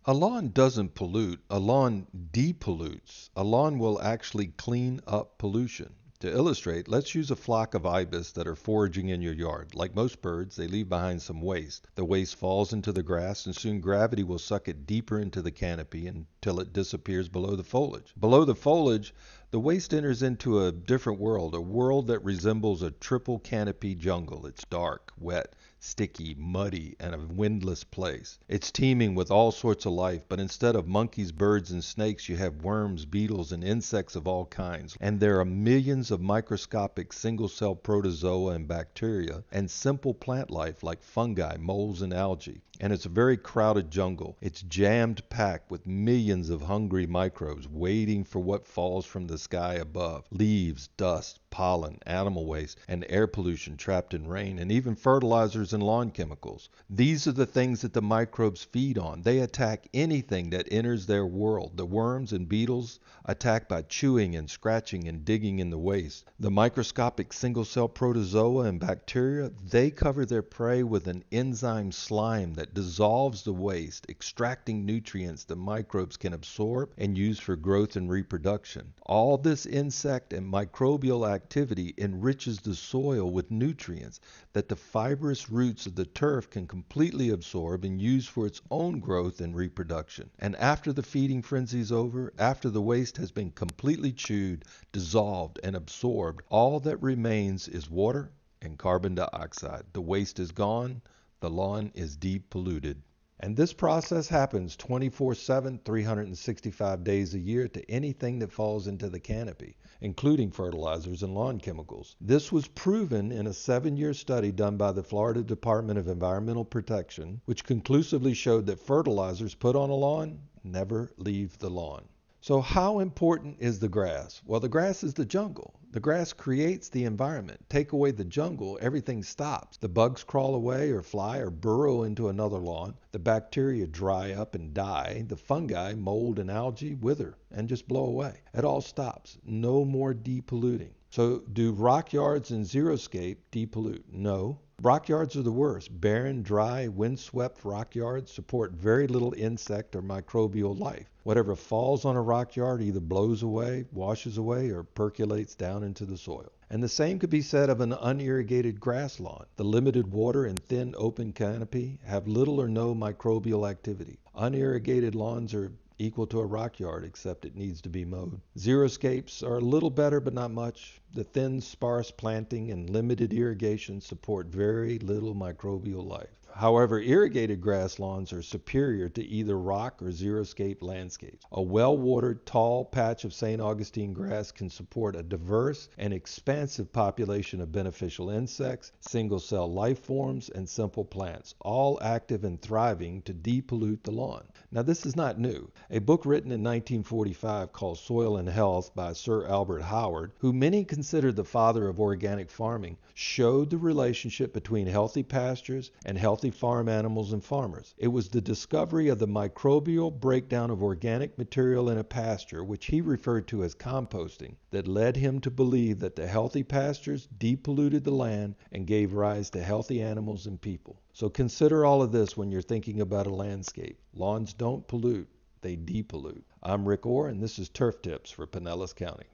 A lawn doesn't pollute, a lawn depollutes. A lawn will actually clean up pollution. To illustrate, let's use a flock of ibis that are foraging in your yard. Like most birds, they leave behind some waste. The waste falls into the grass, and soon gravity will suck it deeper into the canopy until it disappears below the foliage. Below the foliage, the waste enters into a different world, a world that resembles a triple canopy jungle. It's dark, wet, sticky, muddy, and a windless place. It's teeming with all sorts of life, but instead of monkeys, birds, and snakes, you have worms, beetles, and insects of all kinds. And there are millions of microscopic single-cell protozoa and bacteria, and simple plant life like fungi, molds, and algae. And it's a very crowded jungle. It's jammed packed with millions of hungry microbes waiting for what falls from the sky above. Leaves, dust, pollen, animal waste, and air pollution trapped in rain, and even fertilizers and lawn chemicals. These are the things that the microbes feed on. They attack anything that enters their world. The worms and beetles attack by chewing and scratching and digging in the waste. The microscopic single-cell protozoa and bacteria, they cover their prey with an enzyme slime that dissolves the waste, extracting nutrients the microbes can absorb and use for growth and reproduction. All this insect and microbial activity enriches the soil with nutrients that the fibrous roots of the turf can completely absorb and use for its own growth and reproduction. And after the feeding frenzy is over, after the waste has been completely chewed, dissolved, and absorbed, all that remains is water and carbon dioxide. The waste is gone, the lawn is depolluted. And this process happens 24/7, 365 days a year to anything that falls into the canopy, including fertilizers and lawn chemicals. This was proven in a 7-year study done by the Florida Department of Environmental Protection, which conclusively showed that fertilizers put on a lawn never leave the lawn. So how important is the grass? Well, the grass is the jungle. The grass creates the environment. Take away the jungle, everything stops. The bugs crawl away or fly or burrow into another lawn. The bacteria dry up and die. The fungi, mold, and algae wither and just blow away. It all stops. No more depolluting. So do rock yards and xeriscape depollute? No. Rock yards are the worst. Barren, dry, windswept rock yards support very little insect or microbial life. Whatever falls on a rock yard either blows away, washes away, or percolates down into the soil. And the same could be said of an unirrigated grass lawn. The limited water and thin open canopy have little or no microbial activity. Unirrigated lawns are equal to a rock yard, except it needs to be mowed. Xeriscapes are a little better, but not much. The thin, sparse planting and limited irrigation support very little microbial life. However, irrigated grass lawns are superior to either rock or xeriscape landscapes. A well-watered, tall patch of St. Augustine grass can support a diverse and expansive population of beneficial insects, single-cell life forms, and simple plants, all active and thriving to depollute the lawn. Now, this is not new. A book written in 1945 called Soil and Health by Sir Albert Howard, who many consider the father of organic farming, showed the relationship between healthy pastures and healthy farm animals and farmers. It was the discovery of the microbial breakdown of organic material in a pasture, which he referred to as composting, that led him to believe that the healthy pastures depolluted the land and gave rise to healthy animals and people. So consider all of this when you're thinking about a landscape. Lawns don't pollute, they depollute. I'm Rick Orr, and this is Turf Tips for Pinellas County.